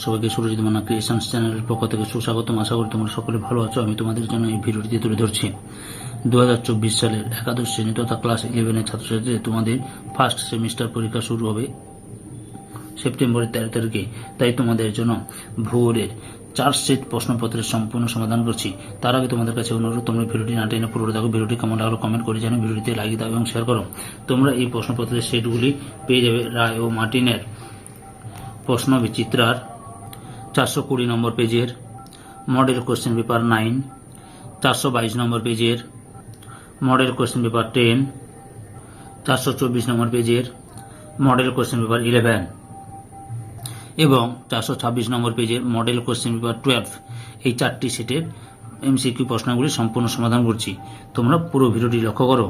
সবাইকে সুরজিৎ মান্না ক্রিয়েশনস চ্যানেলের পক্ষ থেকে সুস্বাগতম। আশা করি তোমরা সকলে ভালো আছো। আমি তোমাদের জন্য এই ভিডিওটি তুলে ধরছি 2024 সালের একাদশ শ্রেণী তথা ক্লাস 11 ছাত্রছাত্রীদের তোমাদের ফার্স্ট সেমিস্টার পরীক্ষা শুরু হবে সেপ্টেম্বরের 13 তারিখে। তাই তোমাদের জন্য ভূগোলের 4 সেট প্রশ্নপত্রের সম্পূর্ণ সমাধান করছি। তার আগে তোমাদের কাছে অনুরোধ, তোমরা ভিডিওটি না টেনে পুরো দেখো। ভিডিওটি কেমন লাগলো কমেন্ট করে জানো, ভিডিওটিতে লাইক দাও এবং শেয়ার করো। তোমরা এই প্রশ্নপত্রের সেটগুলি পেয়ে যাবে রায় ও মার্টিনের প্রশ্ন বিচিত্রার 420 নম্বর পেজের, মডেল কোশ্চেন পেপার 9 422 নম্বর পেজের, মডেল কোশ্চেন পেপার 10 424 নম্বর পেজের, মডেল কোশ্চেন পেপার 11 এবং 426 নম্বর পেজের মডেল কোশ্চেন পেপার 12। এই 4টি সেটের এমসিকিউ প্রশ্নগুলি সম্পূর্ণ সমাধান করছি। তোমরা পুরো ভিডিওটি লক্ষ্য করো।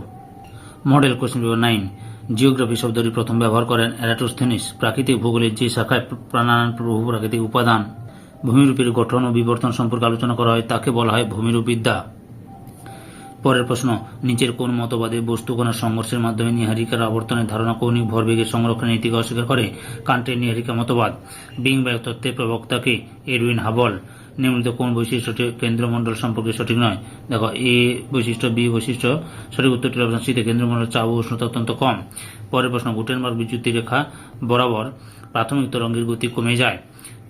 মডেল কোশ্চেন পেপার 9, জিওগ্রাফি শব্দটি প্রথম ব্যবহার করেন এরাটোস্থেনিস। প্রাকৃতিক ভূগোলের যে শাখায় প্রাণায়ান বহু প্রাকৃতিক উপাদান ভূমিরূপের গঠন ও বিবর্তন সম্পর্কে আলোচনা করা হয় তাকে বলা হয় ভূমিরূপবিদ্যা। পরের প্রশ্ন, নিচের কোন মতবাদে বস্তুকণার সংঘর্ষের মাধ্যমে নীহারিকার আবর্তনের ধারণা কৌণিক ভরবেগের সংরক্ষণের নীতিকে অস্বীকার করে? কান্টের নীহারিকা মতবাদ। বিং ব্যাং তত্ত্বের প্রবক্তাকে এডউইন হাবল। নিম্নলিখিত কোন বৈশিষ্ট্যটি কেন্দ্রমণ্ডল সম্পর্কে সঠিক নয়? দেখো, এ বৈশিষ্ট্য, বি বৈশিষ্ট্য। সঠিক উত্তরটি অপশন সিতে, কেন্দ্রমণ্ডলের চাপ ও উষ্ণতা অত্যন্ত কম। পরের প্রশ্ন, গুটেনবার্গ বিচ্যুতি রেখা বরাবর প্রাথমিক তরঙ্গের গতি কমে যায়।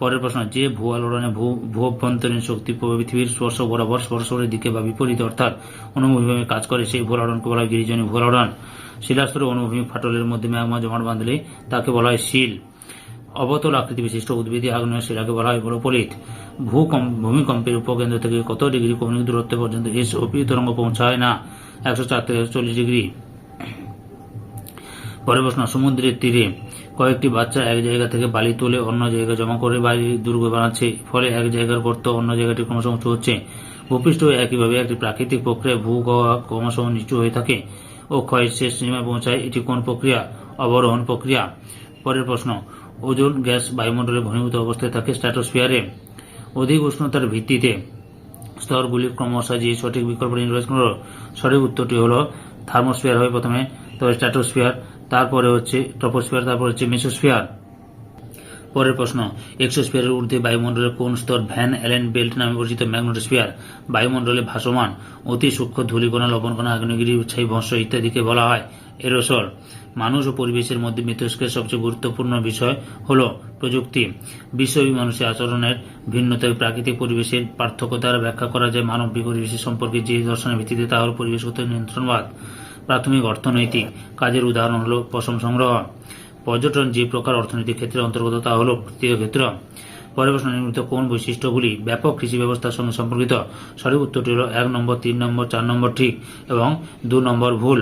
পরের প্রশ্ন, যে ভূ আলোড়নে ভূ অভ্যন্তরীণ শক্তি পৃথিবীর স্পর্শ বরাবর স্পর্শের দিকে বা বিপরীতে অর্থাৎ অনুভূমিভাবে কাজ করে সেই ভূ আলোড়নকে বলা হয় গিরিজনী ভূ আলোড়ন। শিলাস্তরে অনুভূমিক ফাটলের মধ্যে ম্যাগমা জমাট বাঁধলে তাকে বলা হয় শিল। অবতল আকৃতি বিশিষ্ট উদ্ভিদে আগ্নেয় শিলাকে বলা হয় বরফলিত। ভূমিকম্পের উপকেন্দ্র থেকে কত ডিগ্রি কৌণিক দূরত্ব পর্যন্ত এসওপি তরঙ্গ পৌঁছায় না? 104 থেকে 140 ডিগ্রি। পরের প্রশ্ন, সমুদ্রের তীরে কয়েকটি বাচ্চা এক জায়গা থেকে বালি তুলে অন্য জায়গায় জমা করে বালি দুর্গ বানাচ্ছে, ফলে এক জায়গার গর্ত অন্য জায়গাটি ক্রমশ উঁচু হচ্ছে। ভূপৃষ্ঠ একইভাবে একটি প্রাকৃতিক প্রক্রিয়া ক্রমশ নিচু হয়ে থাকে ও ক্ষয়ের শেষ সীমায় পৌঁছায়। এটি কোন প্রক্রিয়া? অবরোহণ প্রক্রিয়া। পরের প্রশ্ন, ওজোন গ্যাস বায়ুমণ্ডলে ঘনীভূত অবস্থায় থাকে স্ট্র্যাটোস্ফিয়ারে। অধিক উষ্ণতার ভিত্তিতে স্তরগুলি ক্রমশ সাজিয়ে সঠিক বিকল্প নির্বাচন করো। সঠিক উত্তরটি হলো থার্মোস্ফিয়ার হয় প্রথমে, তবে স্ট্র্যাটোস্ফিয়ার, তারপরে হচ্ছে ট্রপোস্ফিয়ার, তারপর হচ্ছে মেসোস্ফিয়ার। পরের প্রশ্ন, এক্সোস্ফিয়ারের ঊর্ধ্বে বায়ুমণ্ডলের কোন স্তর ভ্যান অ্যালেন বেল্ট নামে পরিচিত? ম্যাগনেটোস্ফিয়ার। বায়ুমণ্ডলে ভাসমান অতি সূক্ষ্ম ধূলিকণা, লবণকণা, আগ্নেয়গিরি, উৎসাহী ভস্ম ইত্যাদিকে বলা হয় এরোসল। মানুষ ও পরিবেশের মধ্যে মিথস্ক্রিয়ার সবচেয়ে গুরুত্বপূর্ণ বিষয় হল প্রযুক্তি। বিশ্বব্যাপী মানুষের আচরণের ভিন্নতাকে প্রাকৃতিক পরিবেশের পার্থক্য দ্বারা ব্যাখ্যা করা যায়। মানব পরিবেশের সম্পর্কে যে দর্শনের ভিত্তিতে তা হল পরিবেশগত নিয়ন্ত্রণবাদ। প্রাথমিক অর্থনৈতিক কাজের উদাহরণ হল পশম সংগ্রহ। পর্যটন যে প্রকার অর্থনৈতিক ক্ষেত্রের অন্তর্গত তা হল তৃতীয় ক্ষেত্র। পরের প্রশ্ন, নিম্নলিখিত কোন বৈশিষ্ট্যগুলি ব্যাপক কৃষি ব্যবস্থার সঙ্গে সম্পর্কিত? সঠিক উত্তরটি হল 1 নম্বর, 3 নম্বর, 4 নম্বর ঠিক এবং 2 নম্বর ভুল।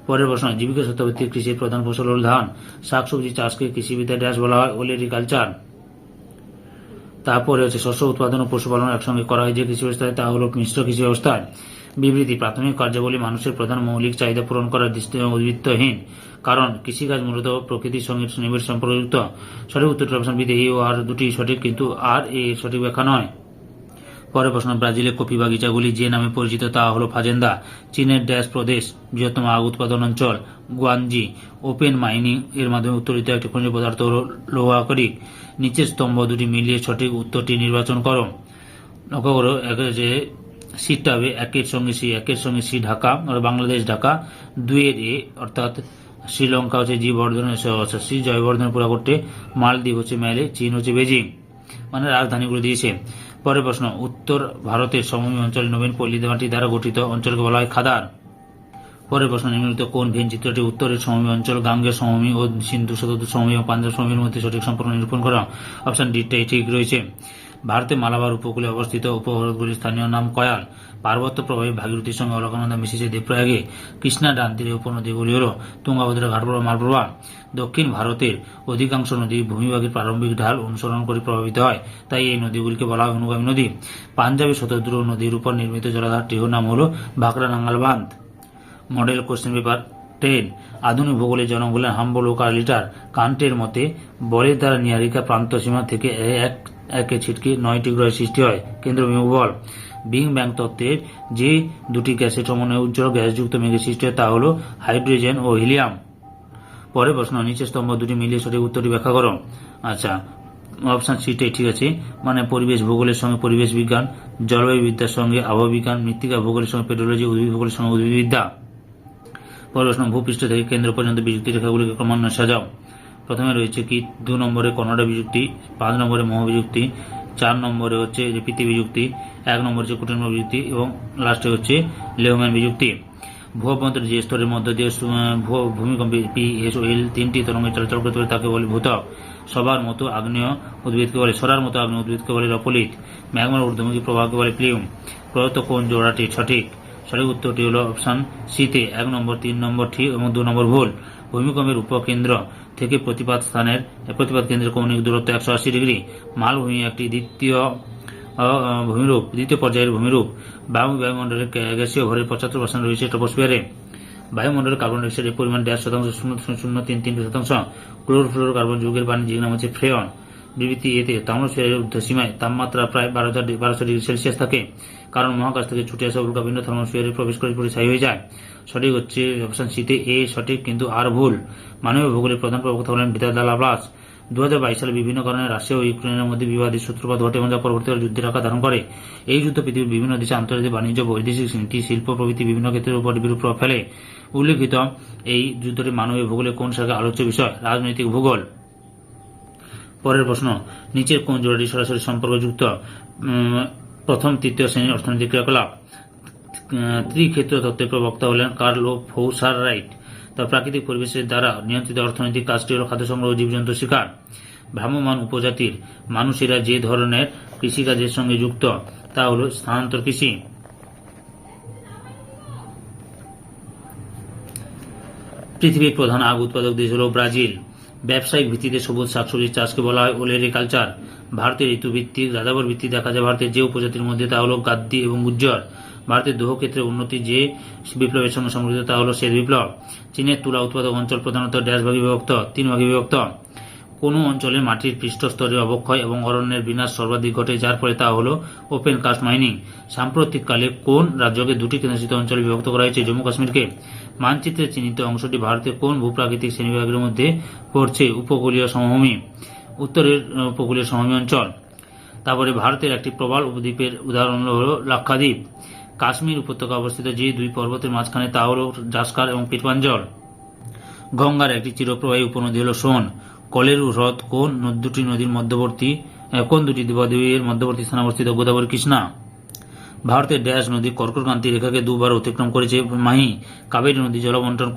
পরের প্রশ্ন, জীবিকা সত্তাভিত্তিক কৃষির প্রধান ফসল হল ধান। শাকসবজি চাষকে কৃষিবিদ্যা ড্যাশ বলা হয়? ওলেরিকালচার। তারপরে হচ্ছে শস্য উৎপাদন ও পশুপালন একসঙ্গে করা হয় যে কৃষি ব্যবস্থায় তা হল মিশ্র কৃষি ব্যবস্থায়। বিবৃতি, প্রাথমিক কার্যাবলী মানুষের প্রধান মৌলিক চাহিদা পূরণ করার দৃষ্টি উদ্বৃত্তহীন, কারণ কৃষিকাজ মূলত প্রকৃতির সঙ্গে নিবিড় সম্পর্কযুক্ত। সঠিক উত্তরটি অপশন বিতে, এ ও আর দুটি সঠিক, কিন্তু আর এ সঠিক ব্যাখ্যা নয়। পরের প্রশ্ন, ব্রাজিলের কফি বাগিচাগুলি যে নামে পরিচিত তা হল ফাজেন্দা। চীনের ড্যাশ প্রদেশ বৃহত্তম আখ উৎপাদন অঞ্চল? গুয়ানজি। ওপেন মাইনিং এর মাধ্যমে উত্তোলিত একটি খনিজ পদার্থ হল লৌহ আকরিক। নিচের স্তম্ভ দুটি মিলিয়ে সঠিক উত্তরটি নির্বাচন করো। লক্ষ্য করো, যে সিটটা হবে 1-এর সঙ্গে সি ঢাকা, বাংলাদেশ ঢাকা। 2-এর এ অর্থাৎ শ্রীলঙ্কা হচ্ছে জি বর্ধনের, সি জয়বর্ধন পুরা করতে। মালদ্বীপ হচ্ছে ম্যালে, চীন হচ্ছে বেজিং, মানে রাজধানীগুলো দিয়েছে। পরের প্রশ্ন, উত্তর ভারতের সমভূমি অঞ্চল নবীন পল্লী মাটি দ্বারা গঠিত অঞ্চলকে বলা হয় খাদার। পরের প্রশ্ন, নিম্নলিখিত কোন ভেন চিত্রটি উত্তরের সমভূমি অঞ্চল, গাঙ্গেয় সমভূমি ও সিন্ধু শতদ্রু সমভূমি এবং পাঞ্জাব সমভূমির মধ্যে সঠিক সম্পর্ক নিরূপণ করা? অপশন ডিটাই ঠিক রয়েছে। ভারতের মালাবার উপকূলে অবস্থিত উপহ্রদগুলির স্থানীয় নাম কয়াল। পার্বত্য প্রবাহী ভাগীরথীর সঙ্গে অলকানন্দা মিশেছে দেবপ্রয়াগে। কৃষ্ণা ডান তীরে উপনদীগুলি হল তুঙ্গাভদ্রা, ঘাটপ্রভা, মালপ্রভা। দক্ষিণ ভারতের অধিকাংশ নদী ভূমিভাগের প্রারম্ভিক ঢাল অনুসরণ করে প্রভাবিত হয়, তাই এই নদীগুলিকে বলা হয় অনুগামী নদী। পাঞ্জাবের শতদ্রু নদীর উপর নির্মিত জলাধারটির নাম হল ভাকরা নাঙ্গাল বাঁধ। মডেল কোশ্চেন পেপার 10, আধুনিক ভূগোলের জনক হলেন হাম্বল ও কার্লিটার। কান্টের মতে বলের দ্বারা নীহারিকা প্রান্ত সীমা থেকে একে ছিটকে 9টি গ্রহের সৃষ্টি হয়, কেন্দ্রবিন্দু বল। বিং ব্যাং তত্ত্বের যে দুটি গ্যাসের সমন্বয়ে উজ্জ্বল গ্যাসযুক্ত মেঘের সৃষ্টি হয় তা হল হাইড্রোজেন ও হিলিয়াম। পরের প্রশ্ন, নিচের স্তম্ভ দুটি মিলিয়ে সঠিক উত্তরটি ব্যাখ্যা করো। আচ্ছা, অপশন সিটাই ঠিক আছে, মানে পরিবেশ ভূগোলের সঙ্গে পরিবেশ বিজ্ঞান, জলবায়ু বিদ্যার সঙ্গে আবহাওয়া বিজ্ঞান, মৃত্তিকা ভূগোলের সঙ্গে পেট্রোলজি, উদ্ভিদ ভূগোলের সঙ্গে উদ্ভিদবিদ্যা। পরের প্রশ্ন, ভূপৃষ্ঠ থেকে কেন্দ্র পর্যন্ত বিযুক্তি রেখাগুলিকে ক্রমান্বয়ে সাজাও। প্রথমে রয়েছে কি 2 নম্বরে কর্ণাটক বিযুক্তি, 5 নম্বরে মোহ বিযুক্তি, 4 নম্বরে হচ্ছে রিপিতি বিযুক্তি, 1 নম্বরে হচ্ছে কুটুম্ব বিযুক্তি এবং লাস্টে হচ্ছে লেহম্যান বিযুক্তি। ভূঅভ্যন্তরের যে স্তরের মধ্য দিয়ে ভূমিকম্পে PSOL 3টি তরঙ্গে চলাচল করতে পারে তাকে বলে ভূত্বক। সবার মতো আগ্নেয় উদ্ভিদকে বলে সরার মতো আগ্নেয় উদ্ভিদকে বলে রপলিত। ম্যাগমার ঊর্ধ্বমুখী প্রবাহকে বলে প্লিউম। প্রদত্ত কোন জোড়াটি সঠিক? সঠিক উত্তরটি হলো অপশন সিতে 1 নম্বর, 3 নম্বর ঠিক এবং 2 নম্বর ভুল। ভূমিকম্পের উপকেন্দ্র থেকে প্রতিপাত কেন্দ্রের কৌণিক দূরত্ব 180 ডিগ্রি। মালভূমি একটি দ্বিতীয় পর্যায়ের ভূমিরূপ। বায়ুমণ্ডলের গ্যাসীয় ভরের 75% রয়েছে ট্রপোস্ফিয়ারে। বায়ুমণ্ডলের কার্বন ডাই অক্সাইডের পরিমাণ 0.0033%। ক্লোরোফ্লোরোকার্বন যৌগের বাণিজ্যিক নাম হচ্ছে ফ্রেয়ন। বিবৃতি এতে থার্মোস্ফিয়ারের ঊর্ধ্বসীমায় তাপমাত্রা প্রায় 1200 ডিগ্রি সেলসিয়াস থাকে, কারণ মহাকাশ থেকে ছুটে আসা উল্কাপিণ্ড থার্মোস্ফিয়ারে প্রবেশ করে ছাই হয়ে যায়। সঠিক হচ্ছে অপশন সিতে এ সঠিক, কিন্তু আর ভুল। মানবীয় ভূগোলের প্রধান প্রবক্তা হলেন পিটার দ্য লাপ্লাস। 2022 সালে বিভিন্ন কারণে রাশিয়া ও ইউক্রেনের মধ্যে বিবাদের সূত্রপাত ঘটে এবং যা পরবর্তীকালে যুদ্ধের আকার ধারণ করে। এই যুদ্ধ পৃথিবীর বিভিন্ন দেশে আন্তর্জাতিক বাণিজ্য, বৈদেশিক নীতি, শিল্প প্রভৃতি বিভিন্ন ক্ষেত্রের উপর বিরূপ প্রভাব ফেলে। উল্লেখিত এই যুদ্ধটি মানবীয় ভূগোলের কোন শাখায় আলোচ্য বিষয়? রাজনৈতিক ভূগোল। পরের প্রশ্ন, নিচের কোন জোড়াটি সরাসরি সম্পর্কযুক্ত? প্রথম তৃতীয় শ্রেণীর অর্থনৈতিক ক্রিয়াকলাপ। ত্রিক্ষেত্র তত্ত্বের প্রবক্তা হলেন কার্ল ফৌসাররাইট। তার প্রাকৃতিক পরিবেশের দ্বারা নিয়ন্ত্রিত অর্থনৈতিক কাজটি হল খাদ্য সংগ্রহ ও জীবজন্তু শিকার। ভ্রাম্যমাণ উপজাতির মানুষেরা যে ধরনের কৃষিকাজের সঙ্গে যুক্ত তা হল স্থানান্তর কৃষি। পৃথিবীর প্রধান আখ উৎপাদক দেশ হল ব্রাজিল। ব্যবসায়িক ভিত্তিতে সবুজ শাকসবজির চাষকে বলা হয় ওলেরিকালচার। ভারতের ঋতুভিত্তিক যাযাবর ভিত্তি দেখা যায় ভারতের যে উপজাতির মধ্যে তা হল গাদ্দি এবং গুজ্জর। ভারতের দোহ ক্ষেত্রে উন্নতি যে বিপ্লবের সঙ্গে সম্পর্কিত তা হল শ্বেত বিপ্লব। চীনের তুলা উৎপাদক অঞ্চল প্রধানত ড্যাশ ভাগে বিভক্ত, 3 ভাগে বিভক্ত। কোনো অঞ্চলে মাটির পৃষ্ঠস্তরের অবক্ষয় এবং অরণ্যের বিনাশ সর্বাধিক ঘটে, যার ফলে তা হল ওপেন কাস্ট মাইনিং। সাম্প্রতিককালে কোন রাজ্যকে 2টি কেন্দ্রশাসিত অঞ্চলে বিভক্ত করা হয়েছে? জম্মু কাশ্মীরকে। মানচিত্রে চিহ্নিত অংশটি ভারতের কোন ভূপ্রাকৃতিক শ্রেণীবিভাগের মধ্যে পড়ছে? উপকূলীয় সমভূমি। উত্তরের উপকূলীয় সমভূমি অঞ্চল। তারপরে ভারতের একটি প্রবাল উপদ্বীপের উদাহরণ হল লাক্ষাদ্বীপ। কাশ্মীর উপত্যকা অবস্থিত যে 2 পর্বতের মাঝখানে তা হল জাস্কার এবং পীরপাঞ্জল। গঙ্গার একটি চিরপ্রবাহী উপনদী হল সোন। কলেরু হ্রদ কোন দুটি নদীর মধ্যবর্তী স্থানে অবস্থিত? গোদাবরী, কৃষ্ণা। ভারতের ড্যাশ নদী কর্কটক্রান্তি রেখাকে 2 বার অতিক্রম করেছে? মাহি। কাবেরী নদী জলবন্টন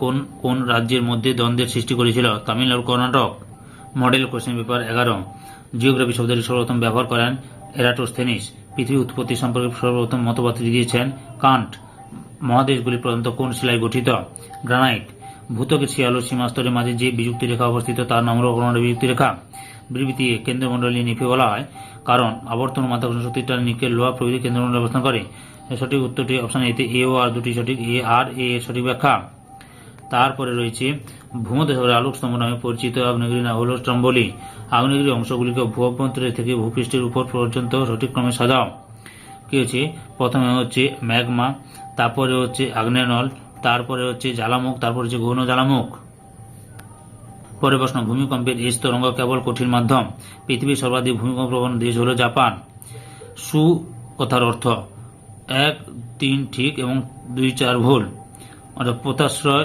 কোন রাজ্যের মধ্যে দ্বন্দ্বের সৃষ্টি করেছিল? Tamil Nadu, Karnataka. Model question paper 11। Geography শব্দটি সর্বপ্রথম ব্যবহার করেন এরাটোস্থেনিস। পৃথিবীর উৎপত্তি সম্পর্কে সর্বপ্রথম মতবাদটি দিয়েছেন কান্ট। মহাদেশগুলি প্রধানত কোন শিলায় গঠিত? গ্রানাইট। ভূত্বকের শিয়াল ও সীমাস্তরের মাঝে যে বিযুক্তি রেখা অবস্থিত তার নাম হল কর্ণাটক বিযুক্তি রেখা। বিবৃতি এ কেন্দ্রমণ্ডলী নিফে বলা হয় কারণ আবর্তন মাধ্যাকর্ষণ শক্তির টানে নিকেল, লোহা প্রভৃতি কেন্দ্রমণ্ডলে অবস্থান করে। সঠিক উত্তরটি অপশন এতে এ ও আর দুটি সঠিক। এ আর এ এর সঠিক ব্যাখ্যা। তারপরে রয়েছে ভূমধ্যসাগরের আলোক স্তম্ভ নামে পরিচিত আগ্নেয়গিরি না হল স্ট্রম্বোলি। আগ্নেয়গিরি অংশগুলিকে ভূঅভ্যন্তরে থেকে ভূপৃষ্ঠের উপর পর্যন্ত সঠিক ক্রমে সাজাও। কি হচ্ছে? প্রথমে হচ্ছে ম্যাগমা, তারপরে হচ্ছে আগ্নেয়নল, তারপরে হচ্ছে জ্বালামুখ, তারপর হচ্ছে গৌণ জ্বালামুখ। পরের প্রশ্ন, ভূমিকম্পের এস তরঙ্গ কেবল কঠিন মাধ্যম। পৃথিবীর সর্বাধিক ভূমিকম্প প্রবণ দেশ হল জাপান। সু কথার অর্থ 1, 3 ঠিক এবং 2, 4 ভুল। অর্থাৎ পোতাশ্রয়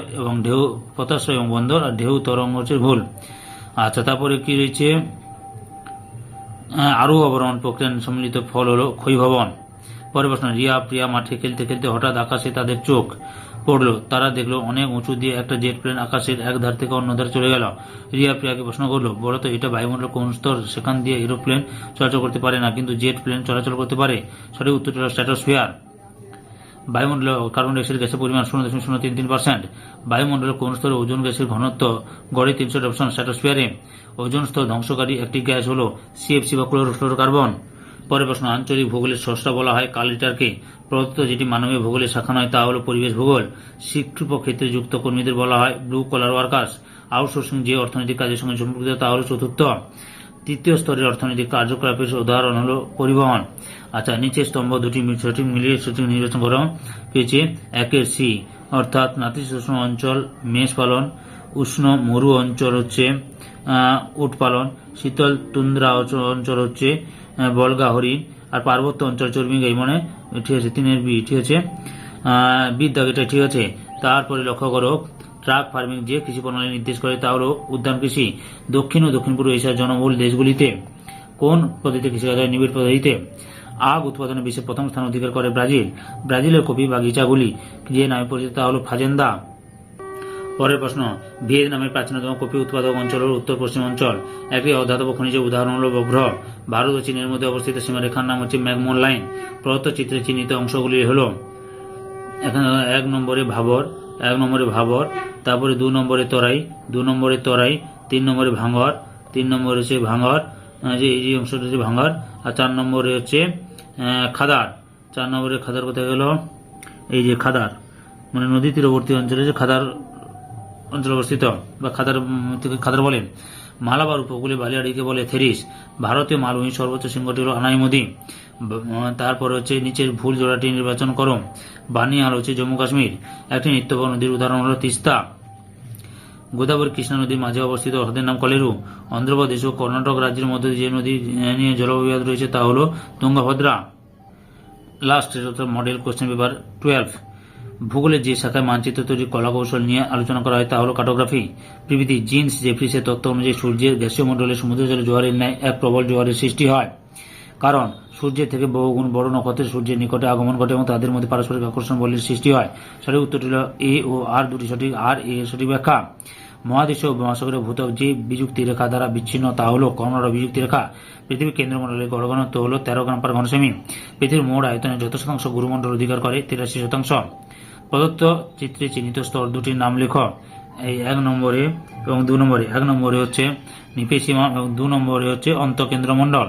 এবং বন্দর, আর ঢেউ তরঙ্গ হচ্ছে ভুল। আচ্ছা, তারপরে কি রয়েছে? আরোহ অবরোহণ প্রক্রিয়ার সম্মিলিত ফল হল ক্ষয়ভবন। পরের প্রশ্ন, রিয়া প্রিয়া মাঠে খেলতে খেলতে হঠাৎ আকাশে তাদের চোখ পড়লো। তারা দেখলো অনেক উঁচু দিয়ে একটা জেট প্লেন আকাশের এক ধার থেকে অন্য ধারে চলে গেল। রিয়া প্রিয়াকে প্রশ্ন করলো, বলতো এটা বায়ুমণ্ডল কোন স্তর? সেখান দিয়ে এরোপ্লেন চলাচল করতে পারে না, কিন্তু জেট প্লেন চলাচল করতে পারে। সঠিক উত্তরটি হল স্ট্র্যাটোস্ফিয়ার। বায়ুমণ্ডলে কার্বন ডাইঅক্সাইড গ্যাসের পরিমাণ 0.033%। বায়ুমণ্ডলের কোন স্তরে ওজোন গ্যাসের ঘনত্ব গড়ে 300 অপশন স্ট্র্যাটোস্ফিয়ারে। ওজোন স্তর ধ্বংসকারী একটি গ্যাস হল সিএফসি বা ক্লোরোফ্লোরোকার্বন। পরের প্রশ্ন, আঞ্চলিক ভূগোলের স্রষ্টা বলা হয় কালরিটারকে। প্রদত্ত যেটি মানবীয় ভূগোলের শাখা নয় তা হল পরিবেশ ভূগোল। শিল্প ক্ষেত্রে যুক্ত কর্মীদের বলা হয় ব্লু কলার ওয়ার্কার্স। আউটসোর্সিং যে অর্থনৈতিক কাজের সঙ্গে সম্পর্কিত তা হল চতুর্থ। তৃতীয় স্তরের অর্থনৈতিক কার্যকলাপের উদাহরণ হল পরিবহন। আচ্ছা, নিচের স্তম্ভ দুটি সঠিক মিলিয়ে সঠিক নির্বাচন করো। পেয়েছে 1 সি অর্থাৎ নাতিশীতোষ্ণ অঞ্চল মেষ পালন, উষ্ণ মরু অঞ্চল হচ্ছে উট পালন, শীতল তুন্দ্রা অঞ্চল হচ্ছে বলগা হরিণ, আর পার্বত্য অঞ্চল চর্বি গাই, মানে ঠিক আছে 3 বি, ঠিক আছে বিদ্যাগ, এটা ঠিক আছে। তারপরে লক্ষ্য করো ট্রাক ফার্মিং যে কৃষি প্রণালী নির্দেশ করে তা হলো উদ্যান কৃষি। দক্ষিণ ও দক্ষিণ পূর্ব এশিয়ার জনবহুল দেশগুলিতে কোন পদ্ধতিতে কৃষিকাজ হয়? নিবিড় পদ্ধতিতে। আখ উৎপাদনে বিশ্বের প্রথম স্থান অধিকার করে ব্রাজিল। ব্রাজিলের কফি বাগিচাগুলি যে নামে পরিচিত তা হলো ফাজেন্দা। পরের প্রশ্ন, ভিয়েতনামের প্রাচীনতম কফি উৎপাদক অঞ্চল হল উত্তর পশ্চিম অঞ্চল। একটি অধাতব খনিজের উদাহরণ হল বগ্র। ভারত ও চীনের মধ্যে অবস্থিত সীমারেখার নাম হচ্ছে ম্যাকমোহন লাইন। প্রদত্ত চিত্রে চিহ্নিত অংশগুলি হল এখানে 1 নম্বরে ভাবর, তারপরে 2 নম্বরে তরাই, 3 নম্বরে ভাঙর, 3 নম্বরে হচ্ছে ভাঙর, যে এই অংশটা হচ্ছে ভাঙর, আর 4 নম্বরে হচ্ছে খাদার। 4 নম্বরে খাদার কোথায় গেল? এই যে খাদার, মানে নদী তীরবর্তী অঞ্চলে যে খাদার অঞ্চল অবস্থিত বা খাদার বলে। মালাবার উপকূলে বালিয়াড়িকে বলে থেরিস। ভারতীয় মালভূমির সর্বোচ্চ শৃঙ্গটি হল আনাইমুদি। তারপরে হচ্ছে নিচের ভুল জোড়াটি নির্বাচন করো। বানিয়াল হচ্ছে জম্মু কাশ্মীর। একটি নিত্যবহ নদীর উদাহরণ হল তিস্তা। গোদাবরী কৃষ্ণা নদীর মাঝে অবস্থিত হ্রদের নাম কলেরু। অন্ধ্রপ্রদেশ ও কর্ণাটক রাজ্যের মধ্যে যে নদী নিয়ে জলবিবাদ রয়েছে তা হল Tungabhadra. Last model question paper 12। ভূগোলের যে শাখায় মানচিত্র তৈরি কলাকৌশল নিয়ে আলোচনা করা হয় তা হল কার্টোগ্রাফি। প্রভৃতি জিন্স জেফ্রিসের তত্ত্ব অনুযায়ী সূর্যের গ্যাসীয় মণ্ডলে সমুদ্র জলে জোয়ারের ন্যায় এক প্রবল জোয়ারের সৃষ্টি হয়, কারণ সূর্যের থেকে বহুগুণ বড় নক্ষত্রের সূর্যের নিকটে আগমন ঘটে এবং তাদের মধ্যে পারস্পরিক আকর্ষণ বলের সৃষ্টি হয়। সঠিক উত্তরটি হল এ ও আর দুটি সঠিক। আর এ সঠিক ব্যাখ্যা। মহাদেশ ও মহাসাগরের ভূত্বক যে বিযুক্তি রেখা দ্বারা বিচ্ছিন্ন তা হল কর্ণর বিযুক্তি রেখা। পৃথিবীর কেন্দ্রমণ্ডলের গড় ঘনত্ব হল 13 গ্রাম পার ঘনসেমি। পৃথিবীর মোট আয়তনের যত শতাংশ গুরুমণ্ডল অধিকার করে? 83%। প্রদত্ত চিত্রে চিহ্নিত স্তর দুটির নাম লেখ। এই 1 নম্বরে এবং 2 নম্বরে। 1 নম্বরে হচ্ছে নিপেসিমা এবং 2 নম্বরে হচ্ছে অন্তঃকেন্দ্রমণ্ডল।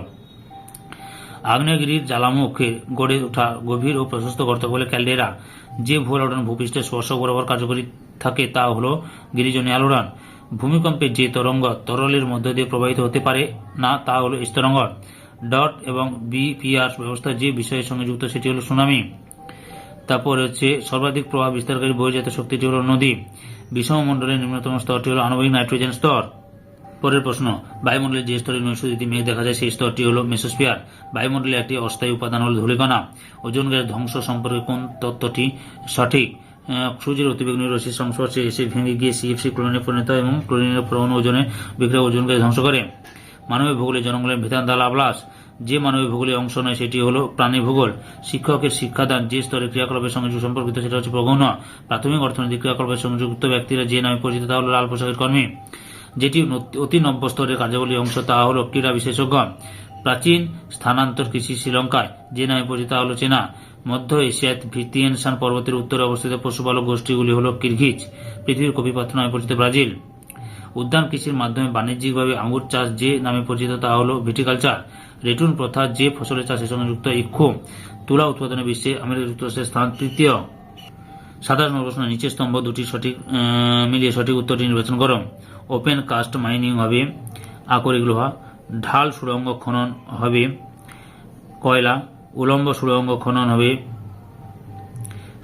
আগ্নেয়গিরির জ্বালামুখে গড়ে ওঠা গভীর ও প্রশস্ত গর্ত বলে ক্যালডেরা। যে ভূ আলোড়ন ভূপৃষ্ঠের স্পর্শক বরাবর কার্যকরী থাকে তা হল গিরিজনী আলোড়ন। ভূমিকম্পের যে তরঙ্গ তরলের মধ্য দিয়ে প্রবাহিত হতে পারে না তা হল স্তরঙ্গ। ডট এবং বিপিআর ব্যবস্থা যে বিষয়ের সঙ্গে যুক্ত সেটি হল সুনামি। তারপর হচ্ছে সর্বাধিক প্রভাব বিস্তারকারী বহির্জাত শক্তিটি হল নদী। বিষমমণ্ডলের নিম্নতম স্তরটি হল আণবিক নাইট্রোজেন স্তর। পরের প্রশ্ন, বায়ুমণ্ডলের যে স্তরে নৈশদিতি মেঘ দেখা যায় সেই স্তরটি হল মেসোস্ফিয়ার। বায়ুমণ্ডলের একটি অস্থায়ী উপাদান হল ধূলিকণা। ওজোন গ্যাস ধ্বংস সম্পর্কে কোন তত্ত্বটি সঠিক? সূর্যের অতিবেগুনি রশ্মির সংস্পর্শে এসে ভেঙে গিয়ে সিএফসি ক্লোরিনে পরিণত হয় এবং ক্লোরিনের প্রবণ ওজনে বিক্রিয়া ওজোন গ্যাস ধ্বংস করে। মানবীয় ভূগোলে জনগণের ভেদান্তা লাভলাস। যে মানবীয় ভূগোলে অংশ নেয় সেটি হল প্রাণী ভূগোল। শিক্ষকের শিক্ষাদান যে স্তরে ক্রিয়াকলাপের সঙ্গে সুসম্পর্কিত সেটা হচ্ছে প্রগৌণ। প্রাথমিক অর্থনৈতিক ক্রিয়াকলাপের সঙ্গে যুক্ত ব্যক্তিরা যে নামে পরিচিত তা হল লাল পোশাকের কর্মী। যেটি অতি নব্য স্তরের কার্যাবলীর অংশ তা হল ক্রীড়া বিশেষজ্ঞ। প্রাচীন স্থানান্তর কৃষি শ্রীলঙ্কায় যে নামে পরিচিত হল চীনা। মধ্য এশিয়ায় ভিতিয়েনশান পর্বতের উত্তরে অবস্থিত পশুপালক গোষ্ঠীগুলি হল কিরগিজ। পৃথিবীর কফিপাত্র নামে পরিচিত ব্রাজিল। উদ্যান কৃষির মাধ্যমে বাণিজ্যিকভাবে আঙ্গুর চাষ যে নামে পরিচিত তা হল ভিটিকালচার। রেটুন প্রথা যে ফসলের চাষের সঙ্গে যুক্ত ইক্ষু। তুলা উৎপাদনে বিশ্বে আমেরিকা যুক্তরাষ্ট্রের স্থান 3য়। সাধারণ প্রশ্ন, নিচের স্তম্ভ দুটি সঠিক মিলিয়ে সঠিক উত্তরটি নির্বাচন করো। ওপেন কাস্ট মাইনিং হবে আকরিক লোহা। ঢাল সুড়ঙ্গ খনন হবে কয়লা। উলম্ব সুড়ঙ্গ খনন হবে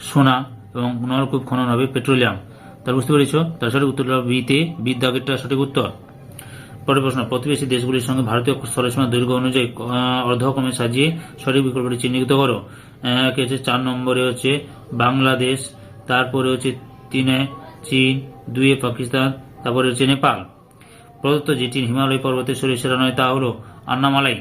সোনা এবং নলকূপ খনন হবে পেট্রোলিয়াম। তার বুঝতে পেরেছ? তার সঠিক উত্তর হল বিতে, বিদ্যাগেরটা সঠিক উত্তর। পরের প্রশ্ন, প্রতিবেশী দেশগুলির সঙ্গে ভারতীয় স্থলসীমার দৈর্ঘ্য অনুযায়ী অর্ধক্রমে সাজিয়ে সঠিক বিকল্পটি চিহ্নিত করো। 4 নম্বরে হচ্ছে বাংলাদেশ, তারপরে হচ্ছে 3 চীন, 2 পাকিস্তান, তারপরে হচ্ছে নেপাল। প্রদত্ত যেটি হিমালয় পর্বতের শরীর সেরা নয় তা হল আন্নামালাই।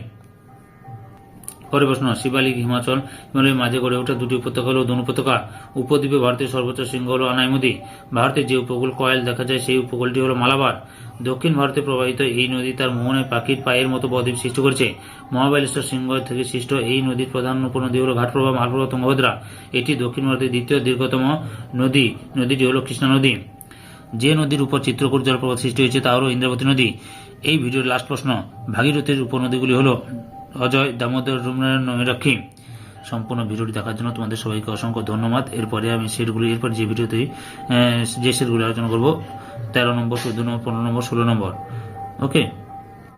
পরের প্রশ্ন, শিবালিক হিমাচল হিমালয়ের মাঝে গড়ে ওঠা দুটি উপত্যকা হল ধনু উপত্যকা। উপদ্বীপে ভারতের সর্বোচ্চ শৃঙ্গ হল আনাইমুদি। ভারতের যে উপকূল কয়েল দেখা যায় সেই উপকূলটি হল মালাবার। দক্ষিণ ভারতে প্রবাহিত এই নদী তার মোহনায় পাখির পায়ের মতো বদ্বীপ সৃষ্টি করেছে। মহাবালেশ্বর শৃঙ্গ থেকে সৃষ্ট এই নদীর প্রধান উপনদী হল ঘাটপ্রভা, মালপ্রভা, তুঙ্গভদ্রা। এটি দক্ষিণ ভারতের দ্বিতীয় দীর্ঘতম নদী। নদীটি হল কৃষ্ণা নদী। যে নদীর উপর চিত্রকূট জলপ্রপাত সৃষ্টি হয়েছে তা হল ইন্দ্রাবতী নদী। এই ভিডিওর লাস্ট প্রশ্ন, ভাগীরথীর উপনদীগুলি হল অজয়, দামোদর, যমুনা, নৈরাক্ষী। সম্পূর্ণ ভিডিওটি দেখার জন্য তোমাদের সবাইকে অসংখ্য ধন্যবাদ। এরপরে আমি সেটগুলি যে ভিডিওতে যে সেটগুলি আলোচনা করব 13 নম্বর, 14 নম্বর, 15 নম্বর, 16 নম্বর। ওকে।